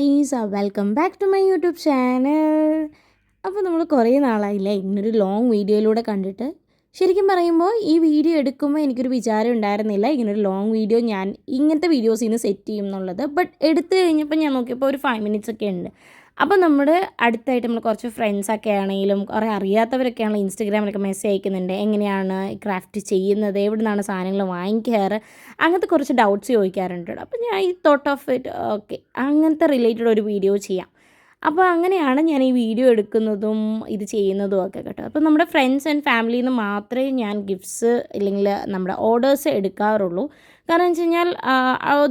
Guys, welcome back to my YouTube channel. അപ്പോൾ നമ്മൾ കുറേ നാളായില്ലേ ഇങ്ങനൊരു ലോങ് വീഡിയോയിലൂടെ കണ്ടിട്ട്. ശരിക്കും പറയുമ്പോൾ ഈ വീഡിയോ എടുക്കുമ്പോൾ എനിക്കൊരു വിചാരം ഉണ്ടായിരുന്നില്ല ഇങ്ങനൊരു ലോങ് വീഡിയോ ഞാൻ ഇങ്ങനത്തെ വീഡിയോസിൽ നിന്ന് സെറ്റ് ചെയ്യും എന്നുള്ളത്. ബട്ട് എടുത്തു കഴിഞ്ഞപ്പോൾ ഞാൻ നോക്കിയപ്പോൾ ഒരു 5 minutes ഒക്കെ ഉണ്ട്. അപ്പോൾ നമ്മുടെ അടുത്തായിട്ട് നമ്മൾ കുറച്ച് ഫ്രണ്ട്സൊക്കെ ആണെങ്കിലും കുറേ അറിയാത്തവരൊക്കെ ആണെങ്കിലും ഇൻസ്റ്റഗ്രാമിലൊക്കെ മെസ്സേജ് അയക്കുന്നുണ്ട്, എങ്ങനെയാണ് ക്രാഫ്റ്റ് ചെയ്യുന്നത്, എവിടെ നിന്നാണ് സാധനങ്ങൾ വാങ്ങിക്കാറ്, അങ്ങനത്തെ കുറച്ച് ഡൗട്ട്സ് ചോദിക്കാറുണ്ട്. അപ്പോൾ ഞാൻ ഈ തോട്ട് ഓഫ് ഇറ്റ് ഓക്കെ അങ്ങനത്തെ റിലേറ്റഡ് ഒരു വീഡിയോ ചെയ്യാം. അപ്പോൾ അങ്ങനെയാണ് ഞാൻ ഈ വീഡിയോ എടുക്കുന്നതും ഇത് ചെയ്യുന്നതും ഒക്കെ കേട്ടോ. അപ്പോൾ നമ്മുടെ ഫ്രണ്ട്സ് ആൻഡ് ഫാമിലിയിൽ നിന്ന് മാത്രമേ ഞാൻ ഗിഫ്റ്റ്സ് ഇല്ലെങ്കിൽ നമ്മുടെ ഓർഡേഴ്സ് എടുക്കാറുള്ളൂ. കാരണം വെച്ച് കഴിഞ്ഞാൽ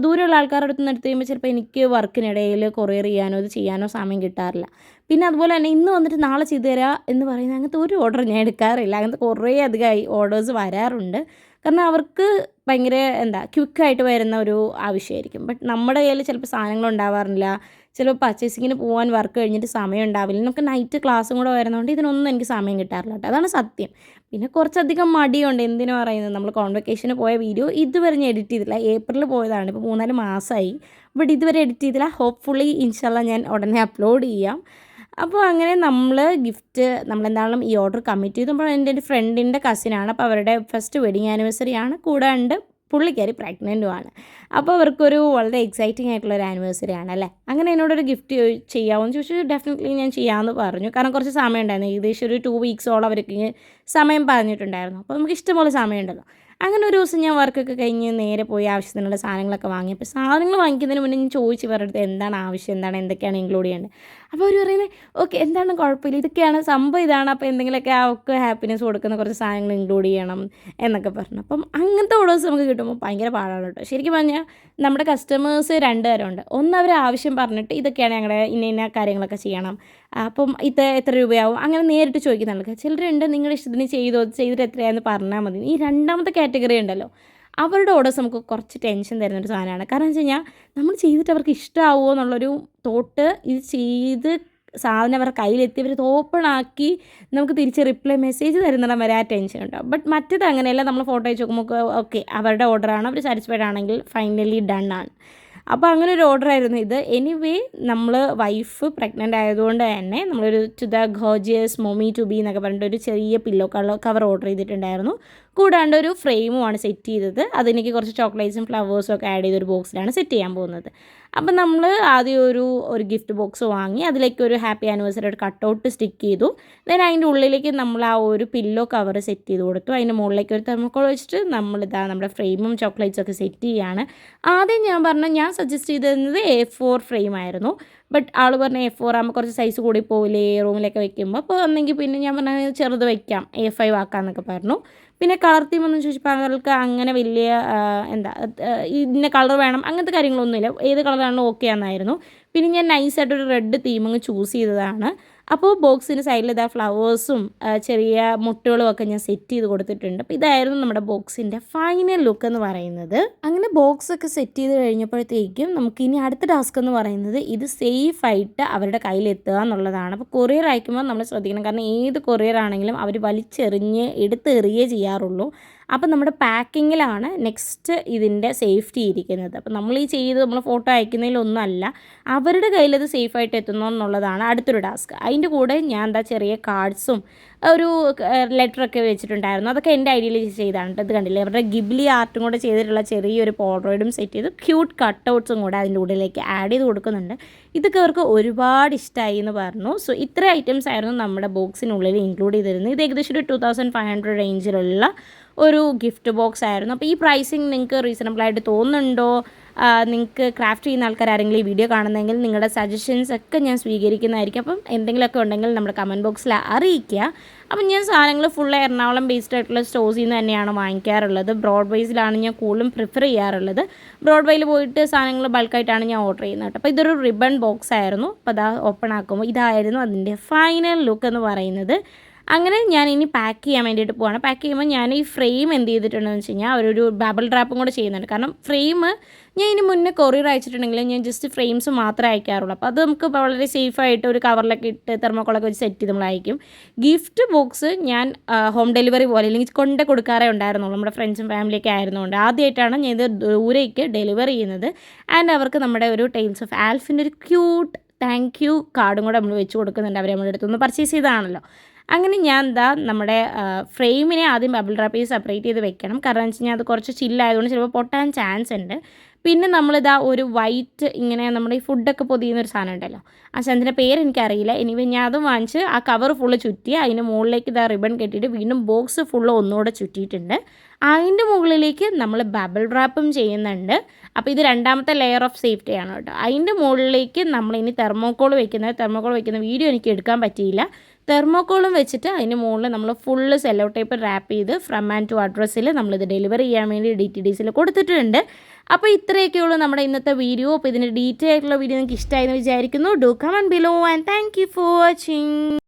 ദൂരെയുള്ള ആൾക്കാരുടെ അടുത്ത് നിന്ന് എടുത്ത് കഴിയുമ്പോൾ ചിലപ്പോൾ എനിക്ക് വർക്കിനിടയിൽ കൊറിയർ ചെയ്യാനോ ഇത് ചെയ്യാനോ സമയം കിട്ടാറില്ല. പിന്നെ അതുപോലെ തന്നെ ഇന്ന് വന്നിട്ട് നാളെ ചെയ്തു തരാം എന്ന് പറയുന്നത് അങ്ങനത്തെ ഒരു ഓർഡർ ഞാൻ എടുക്കാറില്ല. അങ്ങനത്തെ കുറേ അധികം ഓർഡേഴ്സ് വരാറുണ്ട്. കാരണം അവർക്ക് ഭയങ്കര ക്വിക്കായിട്ട് വരുന്ന ഒരു ആവശ്യമായിരിക്കും. ബട്ട് നമ്മുടെ കയ്യിൽ ചിലപ്പോൾ സാധനങ്ങൾ ഉണ്ടാവാറില്ല. ചിലപ്പോൾ പർച്ചേസിങ്ങിന് പോകാൻ വർക്ക് കഴിഞ്ഞിട്ട് സമയം ഉണ്ടാവില്ല. നമുക്ക് നൈറ്റ് ക്ലാസ്സും കൂടെ വരുന്നതുകൊണ്ട് ഇതിനൊന്നും എനിക്ക് സമയം കിട്ടാറില്ല കേട്ടോ. അതാണ് സത്യം. പിന്നെ കുറച്ചധികം മടിയുണ്ട്. എന്തിനു പറയുന്നത്, നമ്മൾ കോൺവെക്കേഷന് പോയ വീഡിയോ ഇതുവരെ ഞാൻ എഡിറ്റ് ചെയ്തില്ല. ഏപ്രിലിൽ പോയതാണ്, ഇപ്പോൾ 3-4 മാസമായി. ബട്ട് ഇതുവരെ എഡിറ്റ് ചെയ്തില്ല. ഹോപ്പ്ഫുള്ളി ഇൻഷാല്ലാ ഞാൻ ഉടനെ അപ്ലോഡ് ചെയ്യാം. അപ്പോൾ അങ്ങനെ നമ്മൾ ഗിഫ്റ്റ് നമ്മളെന്താണെങ്കിലും ഈ ഓർഡർ കമ്മിറ്റ് ചെയ്തപ്പോൾ എൻ്റെ ഒരു ഫ്രണ്ടിൻ്റെ കസിനാണ്. അപ്പോൾ അവരുടെ ഫസ്റ്റ് വെഡിങ് ആനിവേഴ്സറി ആണ്. കൂടാണ്ട് പുള്ളിക്കാരി പ്രഗ്നൻറ്റുമാണ്. അപ്പോൾ അവർക്കൊരു വളരെ എക്സൈറ്റിംഗ് ആയിട്ടുള്ളൊരു ആനിവേഴ്സറി ആണ് അല്ലേ. അങ്ങനെ എന്നോടൊരു ഗിഫ്റ്റ് ചെയ്യാമോ എന്ന് ചോദിച്ചു. ഡെഫിനറ്റ്ലി ഞാൻ ചെയ്യാമെന്ന് പറഞ്ഞു. കാരണം കുറച്ച് സമയം ഉണ്ടായിരുന്നു. ഏകദേശം ഒരു 2 weeksോളം അവർക്ക് സമയം പറഞ്ഞിട്ടുണ്ടായിരുന്നു. അപ്പോൾ നമുക്ക് ഇഷ്ടംപോലെ സമയമുണ്ടല്ലോ. അങ്ങനെ ഒരു ദിവസം ഞാൻ വർക്കൊക്കെ കഴിഞ്ഞ് നേരെ പോയി ആവശ്യത്തിനുള്ള സാധനങ്ങളൊക്കെ വാങ്ങി. അപ്പോൾ സാധനങ്ങൾ വാങ്ങിക്കുന്നതിന് മുന്നേ ഞാൻ ചോദിച്ചു അവരുടെ എന്താണ് ആവശ്യം, എന്തൊക്കെയാണ് ഇൻക്ലൂഡ് ചെയ്യേണ്ടത്. അപ്പോൾ അവർ പറയുന്നത് ഓക്കെ എന്താണ് കുഴപ്പമില്ല, ഇതൊക്കെയാണ് സംഭവം, ഇതാണ്. അപ്പോൾ എന്തെങ്കിലുമൊക്കെ അവർക്ക് ഹാപ്പിനെസ് കൊടുക്കുന്ന കുറച്ച് സാധനങ്ങൾ ഇൻക്ലൂഡ് ചെയ്യണം എന്നൊക്കെ പറഞ്ഞു. അപ്പം അങ്ങനത്തെ ഓർഡേഴ്സ് നമുക്ക് കിട്ടുമ്പോൾ ഭയങ്കര പാടാണ് കേട്ടോ. ശരിക്കും പറഞ്ഞാൽ നമ്മുടെ കസ്റ്റമേഴ്സ് 2 തരമുണ്ട്. ഒന്ന് അവർ ആവശ്യം പറഞ്ഞിട്ട് ഇതൊക്കെയാണ് ഞങ്ങളുടെ ഇന്ന കാര്യങ്ങളൊക്കെ ചെയ്യണം, അപ്പം ഇത് എത്ര രൂപയാവും അങ്ങനെ നേരിട്ട് ചോദിക്കുന്നുണ്ട്. ചിലരുണ്ട് നിങ്ങളുടെ ഇഷ്ടത്തിന് ചെയ്തിട്ട് എത്രയാണെന്ന് പറഞ്ഞാൽ മതി. ഈ രണ്ടാമത്തെ കാറ്റഗറി ഉണ്ടല്ലോ, അവരുടെ ഓർഡേഴ്സ് നമുക്ക് കുറച്ച് ടെൻഷൻ തരുന്നൊരു സാധനമാണ്. കാരണം വെച്ച് കഴിഞ്ഞാൽ നമ്മൾ ചെയ്തിട്ട് അവർക്ക് ഇഷ്ടമാവുമോ എന്നുള്ളൊരു തോട്ട്, ഇത് ചെയ്ത് സാധനം അവരുടെ കയ്യിലെത്തി അവർ ഓപ്പൺ ആക്കി നമുക്ക് തിരിച്ച് റിപ്ലൈ മെസ്സേജ് തരുന്നിടം വരെ ആ ടെൻഷൻ ഉണ്ടാവും. ബട്ട് മറ്റേത് അങ്ങനെയല്ല. നമ്മൾ ഫോട്ടോ അയച്ച് നോക്കുമ്പോൾ ഓക്കെ അവരുടെ ഓർഡറാണ്, അവർ സാറ്റിസ്ഫൈഡ് ആണെങ്കിൽ ഫൈനലി ഡൺ ആണ്. അപ്പോൾ അങ്ങനെ ഒരു ഓർഡറായിരുന്നു ഇത്. എനിവേ നമ്മൾ വൈഫ് പ്രഗ്നൻ്റ് ആയതുകൊണ്ട് തന്നെ നമ്മളൊരു to the gorgeous mommy to be എന്നൊക്കെ പറഞ്ഞിട്ട് ഒരു ചെറിയ പില്ലോ കവർ ഓർഡർ ചെയ്തിട്ടുണ്ടായിരുന്നു. കൂടാണ്ട് ഒരു ഫ്രെയിമുമാണ് സെറ്റ് ചെയ്തത്. അതെനിക്ക് കുറച്ച് ചോക്ലേറ്റ്സും ഫ്ലവേഴ്സും ഒക്കെ ആഡ് ചെയ്തൊരു ബോക്സിലാണ് സെറ്റ് ചെയ്യാൻ പോകുന്നത്. അപ്പം നമ്മൾ ആദ്യം ഒരു ഗിഫ്റ്റ് ബോക്സ് വാങ്ങി അതിലേക്ക് ഒരു ഹാപ്പി ആനിവേഴ്സറി ഒരു കട്ടൗട്ട് സ്റ്റിക്ക് ചെയ്തു. ദെൻ അതിൻ്റെ ഉള്ളിലേക്ക് നമ്മൾ ആ ഒരു പില്ലോ കവർ സെറ്റ് ചെയ്ത് കൊടുത്തു. അതിൻ്റെ മുകളിലേക്ക് ഒരു തെർമോക്കോൾ വെച്ചിട്ട് നമ്മുടെ ഫ്രെയിമും ചോക്ലേറ്റ്സും ഒക്കെ സെറ്റ് ചെയ്യുകയാണ്. ആദ്യം ഞാൻ സജസ്റ്റ് ചെയ്തിരുന്നത് A4 ഫ്രെയിമായിരുന്നു. ബട്ട് ആൾ പറഞ്ഞ A4 ആകുമ്പോൾ കുറച്ച് സൈസ് കൂടി പോവില്ലേ റൂമിലൊക്കെ വെക്കുമ്പോൾ. അപ്പോൾ ഒന്നെങ്കിൽ പിന്നെ ഞാൻ പറഞ്ഞത് ചെറുത് വയ്ക്കാം, A5 ആക്കാമെന്നൊക്കെ പറഞ്ഞു. പിന്നെ കളർ തീമൊന്നും ചോദിച്ചപ്പോൾ അവർക്ക് അങ്ങനെ വലിയ ഇന്ന കളർ വേണം അങ്ങനത്തെ കാര്യങ്ങളൊന്നുമില്ല. ഏത് കളറാണോ ഓക്കെ എന്നായിരുന്നു. പിന്നെ ഞാൻ നൈസായിട്ടൊരു റെഡ് തീം അങ്ങ് ചൂസ് ചെയ്തതാണ്. അപ്പോൾ ബോക്സിന് സൈഡിൽ ഫ്ലവേഴ്സും ചെറിയ മുട്ടുകളും ഒക്കെ ഞാൻ സെറ്റ് ചെയ്ത് കൊടുത്തിട്ടുണ്ട്. അപ്പോൾ ഇതായിരുന്നു നമ്മുടെ ബോക്സിൻ്റെ ഫൈനൽ ലുക്ക് എന്ന് പറയുന്നത്. അങ്ങനെ ബോക്സൊക്കെ സെറ്റ് ചെയ്ത് കഴിഞ്ഞപ്പോഴത്തേക്കും നമുക്കിനി അടുത്ത ടാസ്ക് എന്ന് പറയുന്നത് ഇത് സേഫായിട്ട് അവരുടെ കയ്യിലെത്തുക എന്നുള്ളതാണ്. അപ്പോൾ കൊറിയർ അയക്കുമ്പോൾ നമ്മൾ ശ്രദ്ധിക്കണം. കാരണം ഏത് കൊറിയർ ആണെങ്കിലും അവർ വലിച്ചെറിഞ്ഞ് എടുത്തെറിയേ ചെയ്യാറുള്ളൂ. അപ്പം നമ്മുടെ പാക്കിങ്ങിലാണ് നെക്സ്റ്റ് ഇതിൻ്റെ സേഫ്റ്റി ഇരിക്കുന്നത്. അപ്പം നമ്മൾ നമ്മൾ ഫോട്ടോ അയക്കുന്നതിലൊന്നുമല്ല, അവരുടെ കയ്യിലത് സേഫായിട്ട് എത്തുന്നു എന്നുള്ളതാണ് അടുത്തൊരു ടാസ്ക്. അതിൻ്റെ കൂടെ ഞാൻ ചെറിയ കാർഡ്സും ഒരു ലെറ്ററൊക്കെ വെച്ചിട്ടുണ്ടായിരുന്നു. അതൊക്കെ എൻ്റെ ഐഡിയയിൽ ചെയ്താണ്. ഇത് കണ്ടില്ലേ, അവരുടെ ഗിബ്ലി ആർട്ടും കൂടെ ചെയ്തിട്ടുള്ള ചെറിയൊരു പോളറോയിഡും സെറ്റ് ചെയ്ത് ക്യൂട്ട് കട്ടൗട്ട്സും കൂടെ അതിൻ്റെ ഉള്ളിലേക്ക് ആഡ് ചെയ്ത് കൊടുക്കുന്നുണ്ട്. ഇതൊക്കെ അവർക്ക് ഒരുപാട് ഇഷ്ടമായി എന്ന് പറഞ്ഞു. സോ ഇത്ര ഐറ്റംസ് ആയിരുന്നു നമ്മുടെ ബോക്സിനുള്ളിൽ ഇൻക്ലൂഡ് ചെയ്തിരുന്നത്. ഇത് ഏകദേശം ഒരു 2500 റേഞ്ചിലുള്ള ഒരു ഗിഫ്റ്റ് ബോക്സ് ആയിരുന്നു. അപ്പോൾ ഈ പ്രൈസിങ് നിങ്ങൾക്ക് റീസണബിളായിട്ട് തോന്നുന്നുണ്ടോ? നിങ്ങൾക്ക് ക്രാഫ്റ്റ് ചെയ്യുന്ന ആൾക്കാർ ആരെങ്കിലും ഈ വീഡിയോ കാണുന്നെങ്കിൽ നിങ്ങളുടെ സജഷൻസ് ഒക്കെ ഞാൻ സ്വീകരിക്കുന്നതായിരിക്കും. അപ്പം എന്തെങ്കിലുമൊക്കെ ഉണ്ടെങ്കിൽ നമ്മുടെ കമൻറ്റ് ബോക്സിൽ അറിയിക്കുക. അപ്പം ഞാൻ സാധനങ്ങൾ ഫുൾ എറണാകുളം ബേസ്ഡ് ആയിട്ടുള്ള സ്റ്റോഴ്സിൽ നിന്ന് തന്നെയാണ് വാങ്ങിക്കാറുള്ളത്. ബ്രോഡ്വേസിലാണ് ഞാൻ കൂടുതലും പ്രിഫർ ചെയ്യാറുള്ളത്. ബ്രോഡ്വേയിൽ പോയിട്ട് സാധനങ്ങൾ ബൾക്കായിട്ടാണ് ഞാൻ ഓർഡർ ചെയ്യുന്നത് കേട്ടോ. അപ്പോൾ ഇതൊരു റിബൺ ബോക്സ് ആയിരുന്നു. അപ്പോൾ അതാ ഓപ്പൺ ആക്കുമ്പോൾ ഇതായിരുന്നു അതിൻ്റെ ഫൈനൽ ലുക്ക് എന്ന് പറയുന്നത്. അങ്ങനെ ഞാൻ ഇനി പാക്ക് ചെയ്യാൻ വേണ്ടിയിട്ട് പോവാണ്. പാക്ക് ചെയ്യുമ്പോൾ ഞാൻ ഈ ഫ്രെയിം എന്ത് ചെയ്തിട്ടുണ്ടെന്ന് വെച്ച് കഴിഞ്ഞാൽ ഒരു ബബിൾ റാപ്പും കൂടെ ചെയ്യുന്നുണ്ട്. കാരണം ഫ്രെയിം ഞാൻ ഇതിന് മുന്നേ കൊറിയർ അയച്ചിട്ടുണ്ടെങ്കിലും ഞാൻ ജസ്റ്റ് ഫ്രെയിംസ് മാത്രമേ അയക്കാറുള്ളൂ. അപ്പോൾ അത് നമുക്ക് വളരെ സേഫായിട്ട് ഒരു കവറിലൊക്കെ ഇട്ട് തെർമോക്കോളൊക്കെ വെച്ച് സെറ്റ് ചെയ്ത് നമ്മൾ അയക്കും. ഗിഫ്റ്റ് ബോക്സ് ഞാൻ ഹോം ഡെലിവറി പോലെ അല്ലെങ്കിൽ കൊണ്ട് കൊടുക്കാറേ ഉണ്ടായിരുന്നുള്ളൂ. നമ്മുടെ ഫ്രണ്ട്സും ഫാമിലിയൊക്കെ ആയിരുന്നുകൊണ്ട് ആദ്യമായിട്ടാണ് ഞാൻ ഇത് ദൂരേക്ക് ഡെലിവറി ചെയ്യുന്നത്. ആൻഡ് അവർക്ക് നമ്മുടെ ഒരു ടെയിൽസ് ഓഫ് ആൽഫിൻ്റെ ഒരു ക്യൂട്ട് താങ്ക് യു കാർഡും കൂടെ നമ്മൾ വെച്ച് കൊടുക്കുന്നുണ്ട്. അവർ നമ്മുടെ അടുത്തൊന്ന് പർച്ചേസ് ചെയ്തതാണല്ലോ. അങ്ങനെ ഞാൻ നമ്മുടെ ഫ്രെയിമിനെ ആദ്യം ബബിൾ റാപ്പ് ചെയ്ത് സെപ്പറേറ്റ് ചെയ്ത് വെക്കണം. കാരണം എന്ന് വെച്ച് കഴിഞ്ഞാൽ അത് കുറച്ച് ചില്ലായതുകൊണ്ട് ചിലപ്പോൾ പൊട്ടാൻ ചാൻസ് ഉണ്ട്. പിന്നെ ഒരു വൈറ്റ് ഇങ്ങനെ നമ്മുടെ ഈ ഫുഡൊക്കെ പൊതിയുന്നൊരു സാധനം ഉണ്ടല്ലോ, ആ സാധനത്തിൻ്റെ പേര് എനിക്കറിയില്ല. എനിവേ ഞാൻ അതും വാങ്ങിച്ച് ആ കവർ ഫുള്ള് ചുറ്റി അതിന് മുകളിലേക്ക് റിബൺ കെട്ടിയിട്ട് വീണ്ടും ബോക്സ് ഫുള്ള് ഒന്നുകൂടെ ചുറ്റിയിട്ടുണ്ട്. അതിൻ്റെ മുകളിലേക്ക് നമ്മൾ ബബിൾ റാപ്പും ചെയ്യുന്നുണ്ട്. അപ്പോൾ ഇത് രണ്ടാമത്തെ ലെയർ ഓഫ് സേഫ്റ്റിയാണ് കേട്ടോ. അതിൻ്റെ മുകളിലേക്ക് നമ്മളിനി തെർമോക്കോൾ വയ്ക്കുന്ന വീഡിയോ എനിക്ക് എടുക്കാൻ പറ്റിയില്ല. തെർമോക്കോളും വെച്ചിട്ട് അതിന് മുകളിൽ നമ്മൾ ഫുള്ള് സെല്ലോ ടേപ്പ് റാപ്പ് ചെയ്ത് ഫ്രം ആൻഡ് ടു അഡ്രസ്സിൽ നമ്മളിത് ഡെലിവറി ചെയ്യാൻ വേണ്ടി DTDCയിൽ കൊടുത്തിട്ടുണ്ട്. അപ്പോൾ ഇത്രയൊക്കെയുള്ളൂ നമ്മുടെ ഇന്നത്തെ വീഡിയോ. അപ്പോൾ ഇതിൻ്റെ ഡീറ്റെയിൽ ആയിട്ടുള്ള വീഡിയോ നിങ്ങൾക്ക് ഇഷ്ടമായെന്ന് വിചാരിക്കുന്നു. Do comment below and thank you for watching.